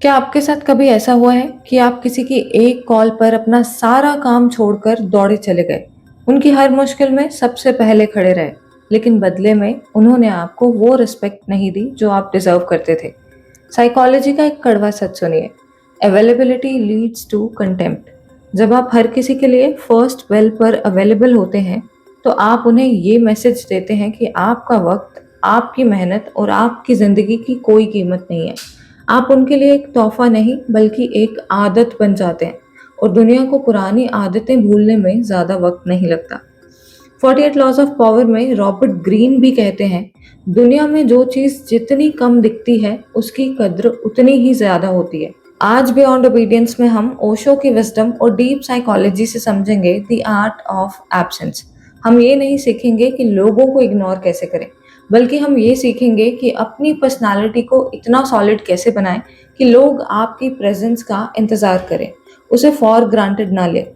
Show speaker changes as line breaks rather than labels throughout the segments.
क्या आपके साथ कभी ऐसा हुआ है कि आप किसी की एक कॉल पर अपना सारा काम छोड़कर दौड़े चले गए? उनकी हर मुश्किल में सबसे पहले खड़े रहे, लेकिन बदले में उन्होंने आपको वो रिस्पेक्ट नहीं दी जो आप डिजर्व करते थे। साइकोलॉजी का एक कड़वा सच सुनिए, अवेलेबिलिटी लीड्स टू कंटेम्प्ट। जब आप हर किसी के लिए फर्स्ट वेल पर अवेलेबल होते हैं, तो आप उन्हें ये मैसेज देते हैं कि आपका वक्त, आपकी मेहनत और आपकी ज़िंदगी की कोई कीमत नहीं है। आप उनके लिए एक तोहफ़ा नहीं बल्कि एक आदत बन जाते हैं और दुनिया को पुरानी आदतें भूलने में ज़्यादा वक्त नहीं लगता। 48 लॉज ऑफ पावर में रॉबर्ट ग्रीन भी कहते हैं, दुनिया में जो चीज़ जितनी कम दिखती है, उसकी कद्र उतनी ही ज़्यादा होती है। आज बियॉन्ड ओबीडियंस में हम ओशो की विजडम और डीप साइकोलॉजी से समझेंगे द आर्ट ऑफ एब्सेंस। हम ये नहीं सीखेंगे कि लोगों को इग्नोर कैसे करें, बल्कि हम ये सीखेंगे कि अपनी पर्सनालिटी को इतना सॉलिड कैसे बनाएं कि लोग आपकी प्रेजेंस का इंतज़ार करें, उसे फॉर ग्रांटेड ना लें।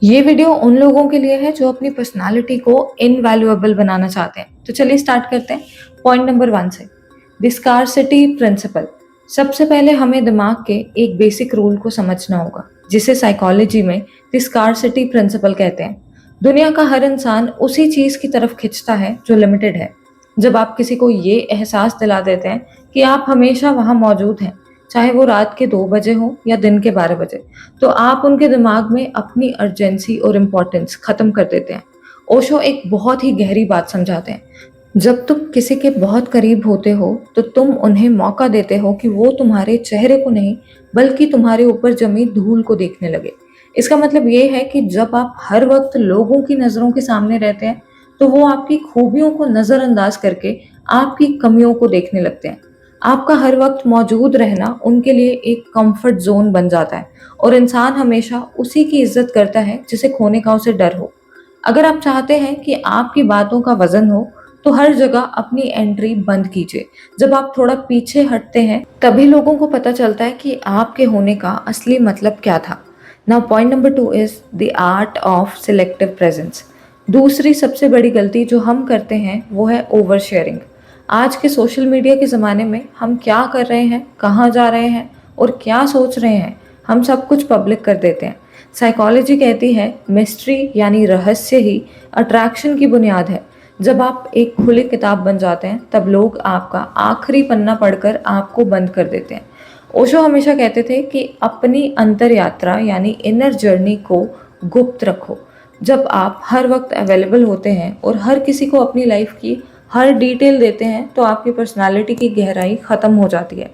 ये वीडियो उन लोगों के लिए है जो अपनी पर्सनालिटी को इनवैल्यूएबल बनाना चाहते हैं। तो चलिए स्टार्ट करते हैं पॉइंट नंबर 1 से, द स्कार्सिटी प्रिंसिपल। सबसे पहले हमें दिमाग के एक बेसिक रूल को समझना होगा, जिसे साइकोलॉजी में द स्कार्सिटी प्रिंसिपल कहते हैं। दुनिया का हर इंसान उसी चीज की तरफ खिंचता है जो लिमिटेड है। जब आप किसी को ये एहसास दिला देते हैं कि आप हमेशा वहां मौजूद हैं, चाहे वो रात के 2 बजे हो या दिन के 12 बजे, तो आप उनके दिमाग में अपनी अर्जेंसी और इम्पोर्टेंस खत्म कर देते हैं। ओशो एक बहुत ही गहरी बात समझाते हैं, जब तुम किसी के बहुत करीब होते हो तो तुम उन्हें मौका देते हो कि वो तुम्हारे चेहरे को नहीं बल्कि तुम्हारे ऊपर जमी धूल को देखने लगे। इसका मतलब ये है कि जब आप हर वक्त लोगों की नज़रों के सामने रहते हैं, तो वो आपकी खूबियों को नज़रअंदाज करके आपकी कमियों को देखने लगते हैं। आपका हर वक्त मौजूद रहना उनके लिए एक कंफर्ट जोन बन जाता है और इंसान हमेशा उसी की इज्जत करता है जिसे खोने का उसे डर हो। अगर आप चाहते हैं कि आपकी बातों का वजन हो, तो हर जगह अपनी एंट्री बंद कीजिए। जब आप थोड़ा पीछे हटते हैं, तभी लोगों को पता चलता है कि आपके होने का असली मतलब क्या था। Now point number 2 is the art of selective presence. दूसरी सबसे बड़ी गलती जो हम करते हैं वो है ओवर शेयरिंग। आज के सोशल मीडिया के ज़माने में हम क्या कर रहे हैं, कहाँ जा रहे हैं और क्या सोच रहे हैं, हम सब कुछ पब्लिक कर देते हैं। साइकोलॉजी कहती है मिस्ट्री यानी रहस्य ही अट्रैक्शन की बुनियाद है। जब आप एक खुली किताब बन जाते हैं, तब लोग आपका आखिरी पन्ना पढ़कर आपको बंद कर देते हैं। ओशो हमेशा कहते थे कि अपनी अंतर यात्रा यानी इनर जर्नी को गुप्त रखो। जब आप हर वक्त अवेलेबल होते हैं और हर किसी को अपनी लाइफ की हर डिटेल देते हैं, तो आपकी पर्सनालिटी की गहराई खत्म हो जाती है।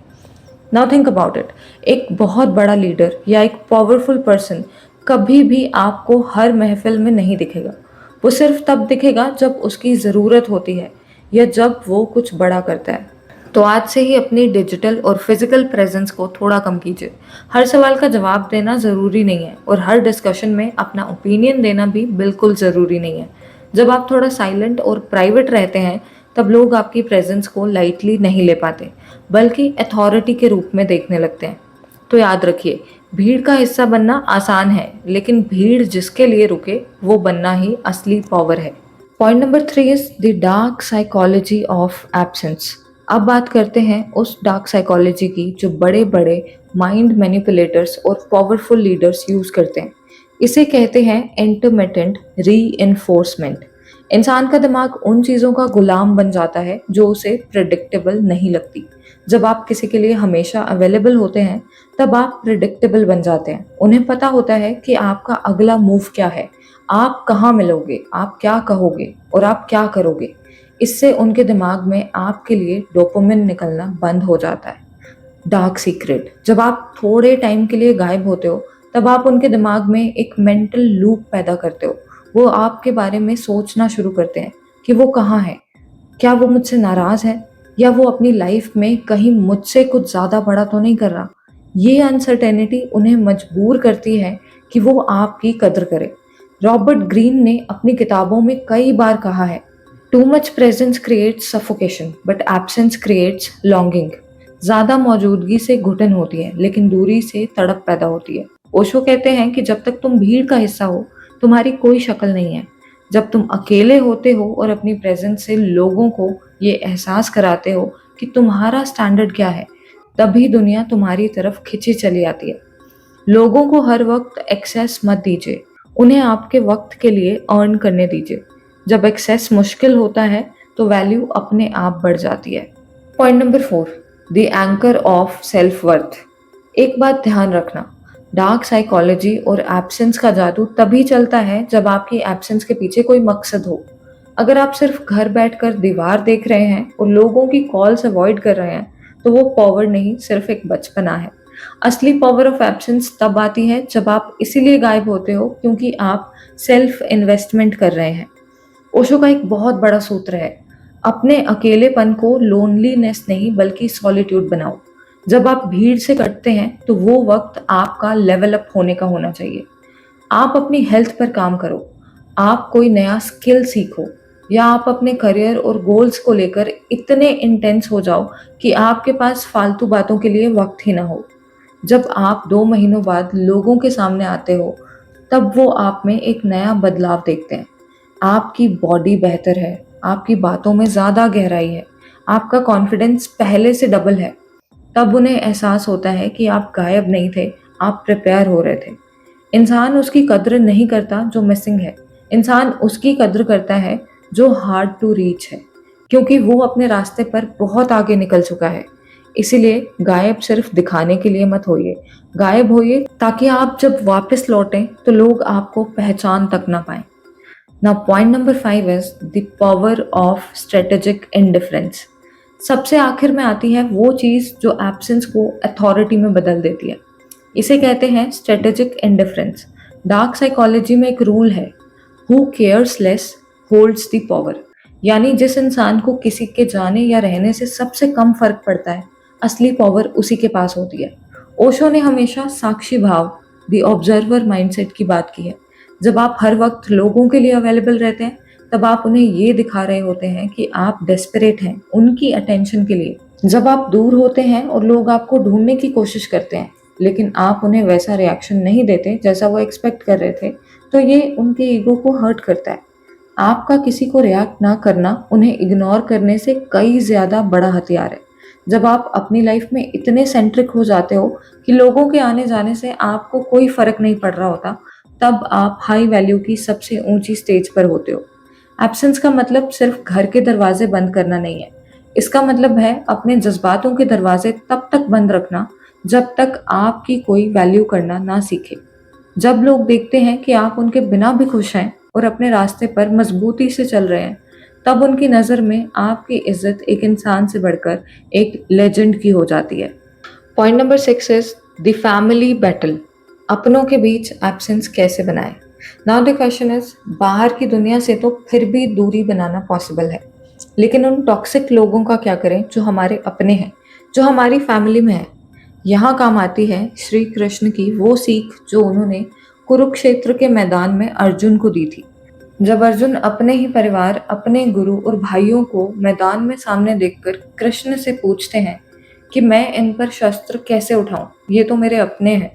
नाउ थिंक अबाउट इट, एक बहुत बड़ा लीडर या एक पावरफुल पर्सन कभी भी आपको हर महफिल में नहीं दिखेगा। वो सिर्फ तब दिखेगा जब उसकी ज़रूरत होती है या जब वो कुछ बड़ा करता है। तो आज से ही अपनी डिजिटल और फिजिकल प्रेजेंस को थोड़ा कम कीजिए। हर सवाल का जवाब देना ज़रूरी नहीं है और हर डिस्कशन में अपना ओपिनियन देना भी बिल्कुल ज़रूरी नहीं है। जब आप थोड़ा साइलेंट और प्राइवेट रहते हैं, तब लोग आपकी प्रेजेंस को लाइटली नहीं ले पाते, बल्कि अथॉरिटी के रूप में देखने लगते हैं। तो याद रखिए, भीड़ का हिस्सा बनना आसान है, लेकिन भीड़ जिसके लिए रुके वो बनना ही असली पावर है। Point number 3 is the dark psychology of absence. अब बात करते हैं उस डार्क साइकोलॉजी की जो बड़े बड़े माइंड मैनिपुलेटर्स और पावरफुल लीडर्स यूज करते हैं। इसे कहते हैं इंटरमिटेंट रीइंफोर्समेंट। इंसान का दिमाग उन चीज़ों का गुलाम बन जाता है जो उसे प्रिडिक्टेबल नहीं लगती। जब आप किसी के लिए हमेशा अवेलेबल होते हैं, तब आप प्रिडिक्टेबल बन जाते हैं। उन्हें पता होता है कि आपका अगला मूव क्या है, आप कहाँ मिलोगे, आप क्या कहोगे और आप क्या करोगे। इससे उनके दिमाग में आपके लिए डोपामिन निकलना बंद हो जाता है। डार्क सीक्रेट, जब आप थोड़े टाइम के लिए गायब होते हो, तब आप उनके दिमाग में एक मेंटल लूप पैदा करते हो। वो आपके बारे में सोचना शुरू करते हैं कि वो कहाँ है, क्या वो मुझसे नाराज़ है, या वो अपनी लाइफ में कहीं मुझसे कुछ ज़्यादा बड़ा तो नहीं कर रहा। ये अनसर्टेनिटी उन्हें मजबूर करती है कि वो आपकी कद्र करे। रॉबर्ट ग्रीन ने अपनी किताबों में कई बार कहा है, too much presence creates suffocation but absence creates longing. ज़्यादा मौजूदगी से घुटन होती है, लेकिन दूरी से तड़प पैदा होती है। ओशो कहते हैं कि जब तक तुम भीड़ का हिस्सा हो, तुम्हारी कोई शक्ल नहीं है। जब तुम अकेले होते हो और अपनी प्रेजेंस से लोगों को ये एहसास कराते हो कि तुम्हारा स्टैंडर्ड क्या है, तभी दुनिया तुम्हारी तरफ खिंची चली आती है। लोगों को हर वक्त एक्सेस मत दीजिए, उन्हें आपके वक्त के लिए अर्न करने दीजिए। जब एक्सेस मुश्किल होता है तो वैल्यू अपने आप बढ़ जाती है। Point number 4, the anchor of self worth. एक बात ध्यान रखना, डार्क साइकोलॉजी और एब्सेंस का जादू तभी चलता है जब आपकी एब्सेंस के पीछे कोई मकसद हो। अगर आप सिर्फ घर बैठकर दीवार देख रहे हैं और लोगों की कॉल्स अवॉइड कर रहे हैं, तो वो पावर नहीं, सिर्फ एक बचपना है। असली पावर ऑफ एब्सेंस तब आती है जब आप इसीलिए गायब होते हो क्योंकि आप सेल्फ इन्वेस्टमेंट कर रहे हैं। ओशो का एक बहुत बड़ा सूत्र है, अपने अकेलेपन को लोनलीनेस नहीं बल्कि सॉलिट्यूड बनाओ। जब आप भीड़ से कटते हैं तो वो वक्त आपका लेवल अप होने का होना चाहिए। आप अपनी हेल्थ पर काम करो, आप कोई नया स्किल सीखो, या आप अपने करियर और गोल्स को लेकर इतने इंटेंस हो जाओ कि आपके पास फालतू बातों के लिए वक्त ही ना हो। जब आप 2 महीनों बाद लोगों के सामने आते हो, तब वो आप में एक नया बदलाव देखते हैं। आपकी बॉडी बेहतर है, आपकी बातों में ज़्यादा गहराई है, आपका कॉन्फिडेंस पहले से डबल है। तब उन्हें एहसास होता है कि आप गायब नहीं थे, आप प्रिपेयर हो रहे थे। इंसान उसकी कद्र नहीं करता जो मिसिंग है, इंसान उसकी कद्र करता है जो हार्ड टू रीच है, क्योंकि वो अपने रास्ते पर बहुत आगे निकल चुका है। इसीलिए गायब सिर्फ दिखाने के लिए मत होइए, गायब होइए ताकि आप जब वापस लौटें तो लोग आपको पहचान तक ना पाएं। Now point number 5 is the power of strategic indifference. सबसे आखिर में आती है वो चीज़ जो एब्सेंस को अथॉरिटी में बदल देती है। इसे कहते हैं स्ट्रेटेजिक इंडिफरेंस। डार्क साइकोलॉजी में एक रूल है, who cares less holds the power. यानी जिस इंसान को किसी के जाने या रहने से सबसे कम फर्क पड़ता है, असली पावर उसी के पास होती है। ओशो ने हमेशा साक्षी भाव, द ऑब्जर्वर माइंडसेट की बात की है। जब आप हर वक्त लोगों के लिए अवेलेबल रहते हैं, तब आप उन्हें ये दिखा रहे होते हैं कि आप डेस्परेट हैं उनकी अटेंशन के लिए। जब आप दूर होते हैं और लोग आपको ढूंढने की कोशिश करते हैं, लेकिन आप उन्हें वैसा रिएक्शन नहीं देते जैसा वो एक्सपेक्ट कर रहे थे, तो ये उनके ईगो को हर्ट करता है। आपका किसी को रिएक्ट ना करना उन्हें इग्नोर करने से कई ज़्यादा बड़ा हथियार है। जब आप अपनी लाइफ में इतने सेंट्रिक हो जाते हो कि लोगों के आने जाने से आपको कोई फर्क नहीं पड़ रहा होता, तब आप हाई वैल्यू की सबसे ऊंची स्टेज पर होते हो। एब्सेंस का मतलब सिर्फ घर के दरवाजे बंद करना नहीं है, इसका मतलब है अपने जज्बातों के दरवाजे तब तक बंद रखना जब तक आपकी कोई वैल्यू करना ना सीखे। जब लोग देखते हैं कि आप उनके बिना भी खुश हैं और अपने रास्ते पर मजबूती से चल रहे हैं, तब उनकी नज़र में आपकी इज्जत एक इंसान से बढ़कर एक लेजेंड की हो जाती है। Point number 6 is the family battle. अपनों के बीच एब्सेंस कैसे बनाएं। नाउ द क्वेश्चन इज, बाहर की दुनिया से तो फिर भी दूरी बनाना पॉसिबल है, लेकिन उन टॉक्सिक लोगों का क्या करें जो हमारे अपने हैं, जो हमारी फैमिली में है। यहाँ काम आती है श्री कृष्ण की वो सीख जो उन्होंने कुरुक्षेत्र के मैदान में अर्जुन को दी थी। जब अर्जुन अपने ही परिवार, अपने गुरु और भाइयों को मैदान में सामने देखकर कृष्ण से पूछते हैं कि मैं इन पर शस्त्र कैसे उठाऊं, ये तो मेरे अपने हैं,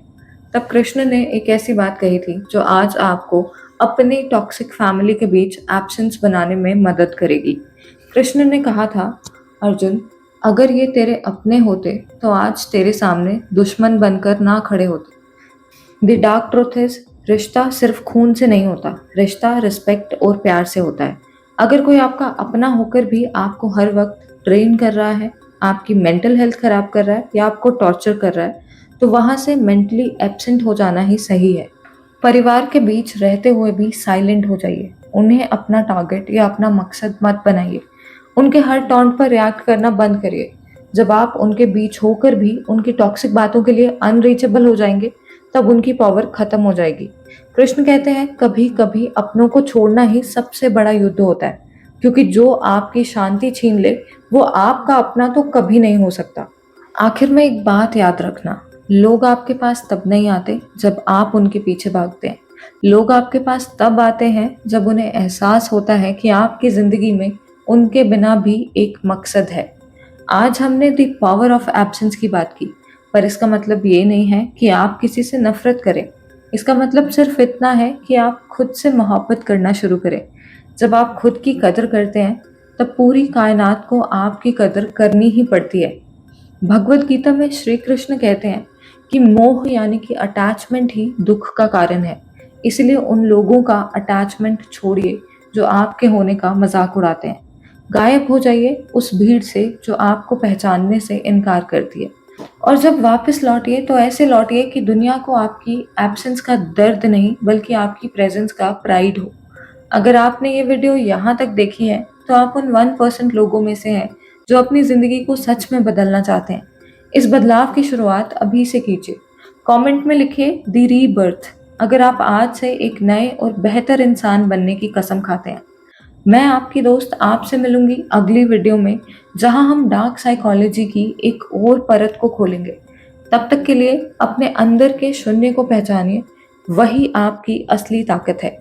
तब कृष्ण ने एक ऐसी बात कही थी जो आज आपको अपनी टॉक्सिक फैमिली के बीच एब्सेंस बनाने में मदद करेगी। कृष्ण ने कहा था, अर्जुन, अगर ये तेरे अपने होते तो आज तेरे सामने दुश्मन बनकर ना खड़े होते। द डार्क ट्रूथ इज, रिश्ता सिर्फ खून से नहीं होता, रिश्ता रिस्पेक्ट और प्यार से होता है। अगर कोई आपका अपना होकर भी आपको हर वक्त ट्रेन कर रहा है, आपकी मेंटल हेल्थ खराब कर रहा है या आपको टॉर्चर कर रहा है, तो वहाँ से मेंटली एब्सेंट हो जाना ही सही है। परिवार के बीच रहते हुए भी साइलेंट हो जाइए, उन्हें अपना टारगेट या अपना मकसद मत बनाइए, उनके हर टॉन्ट पर रिएक्ट करना बंद करिए। जब आप उनके बीच होकर भी उनकी टॉक्सिक बातों के लिए अनरीचेबल हो जाएंगे, तब उनकी पावर खत्म हो जाएगी। कृष्ण कहते हैं, कभी कभी अपनों को छोड़ना ही सबसे बड़ा युद्ध होता है, क्योंकि जो आपकी शांति छीन ले वो आपका अपना तो कभी नहीं हो सकता। आखिर में एक बात याद रखना, लोग आपके पास तब नहीं आते जब आप उनके पीछे भागते हैं। लोग आपके पास तब आते हैं जब उन्हें एहसास होता है कि आपकी जिंदगी में उनके बिना भी एक मकसद है। आज हमने द पावर ऑफ एब्सेंस की बात की, पर इसका मतलब ये नहीं है कि आप किसी से नफरत करें। इसका मतलब सिर्फ इतना है कि आप खुद से मोहब्बत करना शुरू करें। जब आप खुद की कदर करते हैं, तब पूरी कायनात को आपकी कदर करनी ही पड़ती है। भगवत गीता में श्री कृष्ण कहते हैं कि मोह यानी कि अटैचमेंट ही दुख का कारण है। इसलिए उन लोगों का अटैचमेंट छोड़िए जो आपके होने का मजाक उड़ाते हैं। गायब हो जाइए उस भीड़ से जो आपको पहचानने से इनकार करती है। और जब वापस लौटिए तो ऐसे लौटिए कि दुनिया को आपकी एब्सेंस का दर्द नहीं बल्कि आपकी प्रेजेंस का प्राइड हो। अगर आपने ये वीडियो यहाँ तक देखी है तो आप उन 1% लोगों में से हैं जो अपनी ज़िंदगी को सच में बदलना चाहते हैं। इस बदलाव की शुरुआत अभी से कीजिए। कमेंट में लिखिए दी रीबर्थ अगर आप आज से एक नए और बेहतर इंसान बनने की कसम खाते हैं। मैं आपकी दोस्त आपसे मिलूंगी अगली वीडियो में, जहां हम डार्क साइकोलॉजी की एक और परत को खोलेंगे। तब तक के लिए अपने अंदर के शून्य को पहचानिए, वही आपकी असली ताकत है।